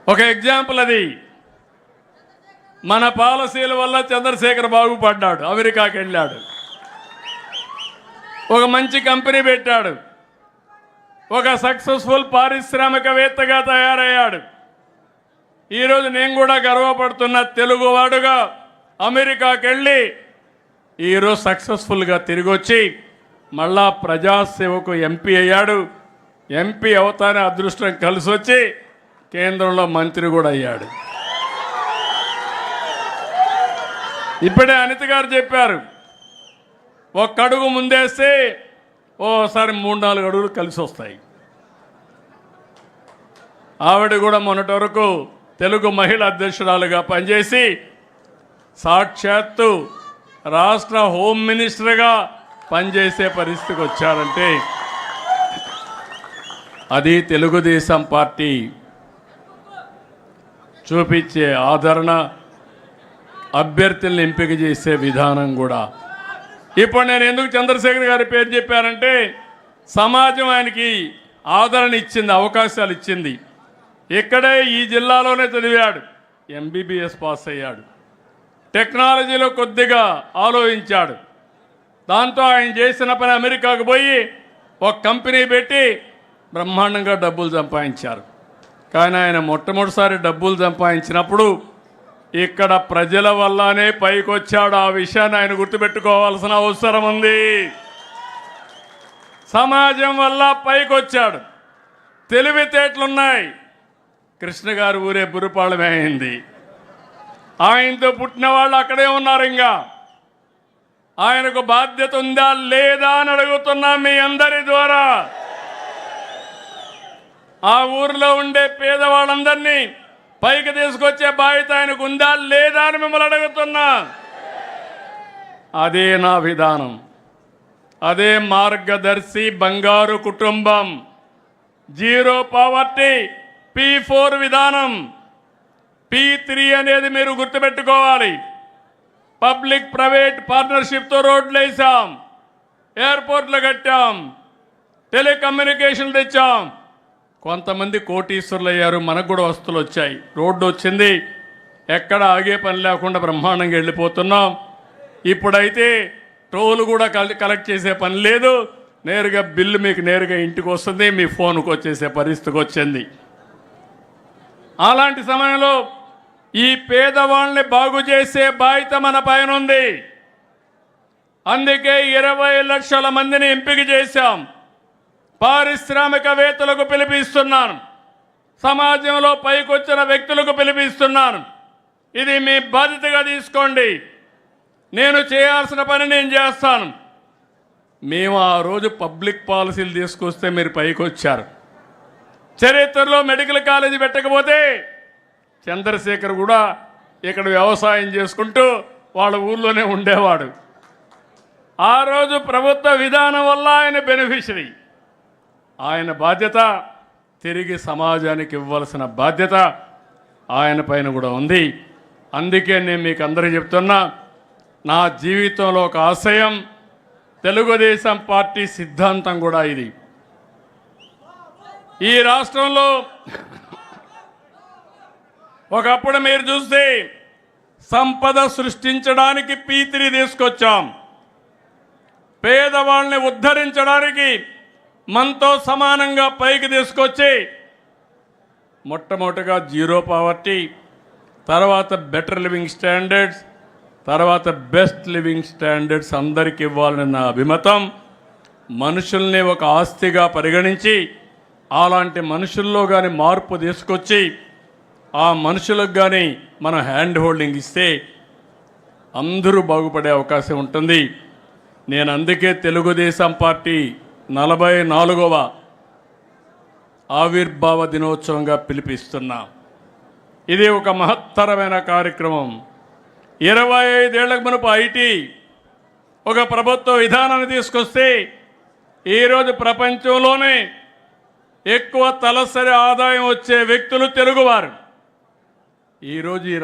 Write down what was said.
ఒక ఎగ్జాంపుల్ అది. మన పాలసీల వల్ల చంద్రశేఖర్ బాగుపడ్డాడు, అమెరికాకి వెళ్ళాడు, ఒక మంచి కంపెనీ పెట్టాడు, ఒక సక్సెస్ఫుల్ పారిశ్రామికవేత్తగా తయారయ్యాడు. ఈరోజు నేను కూడా గర్వపడుతున్న తెలుగువాడుగా అమెరికాకి వెళ్ళి ఈరోజు సక్సెస్ఫుల్గా తిరిగి వచ్చి మళ్ళా ప్రజాసేవకు ఎంపీ అయ్యాడు. ఎంపీ అవుతానే అదృష్టం కలిసి వచ్చి కేంద్రంలో మంత్రి కూడా అయ్యాడు. ఇప్పుడే అనిత గారు చెప్పారు, ఒక్క అడుగు ముందేస్తే ఓసారి 3-4 అడుగులు కలిసి వస్తాయి. ఆవిడ కూడా మొన్నటి వరకు తెలుగు మహిళా అధ్యక్షురాలుగా పనిచేసి సాక్షాత్తు రాష్ట్ర హోమ్ మినిస్టర్గా పనిచేసే పరిస్థితికి వచ్చారంటే అది తెలుగుదేశం పార్టీ చూపించే ఆదరణ, అభ్యర్థులను ఎంపిక చేసే విధానం కూడా. ఇప్పుడు నేను ఎందుకు చంద్రశేఖర్ గారి పేరు చెప్పానంటే సమాజం ఆయనకి ఆదరణ ఇచ్చింది, అవకాశాలు ఇచ్చింది. ఇక్కడే ఈ జిల్లాలోనే చదివాడు, ఎంబీబీఎస్ పాస్ అయ్యాడు, టెక్నాలజీలో కొద్దిగా ఆలోచించాడు. దాంతో ఆయన చేసిన పని అమెరికాకు పోయి ఒక కంపెనీ పెట్టి బ్రహ్మాండంగా డబ్బులు సంపాదించారు. కానీ ఆయన మొట్టమొదటిసారి డబ్బులు సంపాదించినప్పుడు ఇక్కడ ప్రజల వల్లనే పైకి వచ్చాడు. ఆ విషయాన్ని ఆయన గుర్తుపెట్టుకోవాల్సిన అవసరం ఉంది. సమాజం వల్ల పైకి వచ్చాడు, తెలివితేటలున్నాయి. కృష్ణ గారు ఊరే బురుపాళమే అయింది. ఆయనతో పుట్టిన వాళ్ళు అక్కడే ఉన్నారు. ఇంకా ఆయనకు బాధ్యత ఉందా లేదా అని అడుగుతున్నా మీ అందరి ద్వారా. ఆ ఊరిలో ఉండే పేదవాళ్ళందరినీ పైకి తీసుకొచ్చే బాధ్యత ఆయనకు ఉందా లేదా అని మిమ్మల్ని అడుగుతున్నా. అదే నా విధానం, అదే మార్గదర్శి బంగారు కుటుంబం, జీరో పావర్టీ, P4 విధానం. P3 అనేది మీరు గుర్తుపెట్టుకోవాలి. పబ్లిక్ ప్రైవేట్ పార్ట్నర్షిప్తో రోడ్లు వేసాం, ఎయిర్పోర్ట్లు కట్టాం, టెలికమ్యూనికేషన్ తెచ్చాం. కొంతమంది కోటీశ్వరులు అయ్యారు, మనకు కూడా వస్తువులు వచ్చాయి, రోడ్డు వచ్చింది, ఎక్కడ ఆగే పని లేకుండా బ్రహ్మాండంగా వెళ్ళిపోతున్నాం. ఇప్పుడైతే టోల్ కూడా కలెక్ట్ చేసే పని లేదు, నేరుగా బిల్లు మీకు నేరుగా ఇంటికి వస్తుంది, మీ ఫోన్కి వచ్చేసే పరిస్థితికి వచ్చింది. అలాంటి సమయంలో ఈ పేదవాళ్ళని బాగు చేసే బాధ్యత మన పైన ఉంది. అందుకే 20 లక్షల మందిని ఎంపిక చేశాం. పారిశ్రామికవేత్తలకు పిలిపిస్తున్నాను, సమాజంలో పైకొచ్చిన వ్యక్తులకు పిలిపిస్తున్నాను. ఇది మీ బాధ్యతగా తీసుకోండి. నేను చేయాల్సిన పని నేను చేస్తాను. మేము ఆ రోజు పబ్లిక్ పాలసీలు తీసుకొస్తే మీరు పైకి వచ్చారు. చరిత్రలో మెడికల్ కాలేజీ పెట్టకపోతే చంద్రశేఖర్ కూడా ఇక్కడ వ్యవసాయం చేసుకుంటూ వాళ్ళ ఊర్లోనే ఉండేవాడు. ఆ రోజు ప్రభుత్వ విధానం వల్ల ఆయన బెనిఫిషరీ. ఆయన బాధ్యత తిరిగి సమాజానికి ఇవ్వాల్సిన బాధ్యత ఆయన పైన కూడా ఉంది. అందుకే నేను మీకు అందరికీ చెప్తున్నా, నా జీవితంలో ఒక ఆశయం, తెలుగుదేశం పార్టీ సిద్ధాంతం కూడా ఇది. ఈ రాష్ట్రంలో ఒకప్పుడు మీరు చూస్తే సంపద సృష్టించడానికి P3 తీసుకొచ్చాం, పేదవాళ్ళని ఉద్ధరించడానికి మనతో సమానంగా పైకి తీసుకొచ్చి మొట్టమొదటిగా జీరో పావర్టీ, తర్వాత బెటర్ లివింగ్ స్టాండర్డ్స్, తర్వాత బెస్ట్ లివింగ్ స్టాండర్డ్స్ అందరికి ఇవ్వాలని నా అభిమతం. మనుషుల్ని ఒక ఆస్తిగా పరిగణించి అలాంటి మనుషుల్లో కానీ మార్పు తీసుకొచ్చి ఆ మనుషులకు కానీ మనం హ్యాండ్ హోల్డింగ్ ఇస్తే అందరూ బాగుపడే అవకాశం ఉంటుంది. నేను అందుకే తెలుగుదేశం పార్టీ 44వ ఆవిర్భావ దినోత్సవంగా పిలిపిస్తున్నా. ఇది ఒక మహత్తరమైన కార్యక్రమం. 25 ఏళ్లకు మునుపు ఐటీ ఒక ప్రభుత్వ విధానాన్ని తీసుకొస్తే ఈరోజు ప్రపంచంలోనే ఎక్కువ తలసరి ఆదాయం వచ్చే వ్యక్తులు తెలుగువారు. ఈరోజు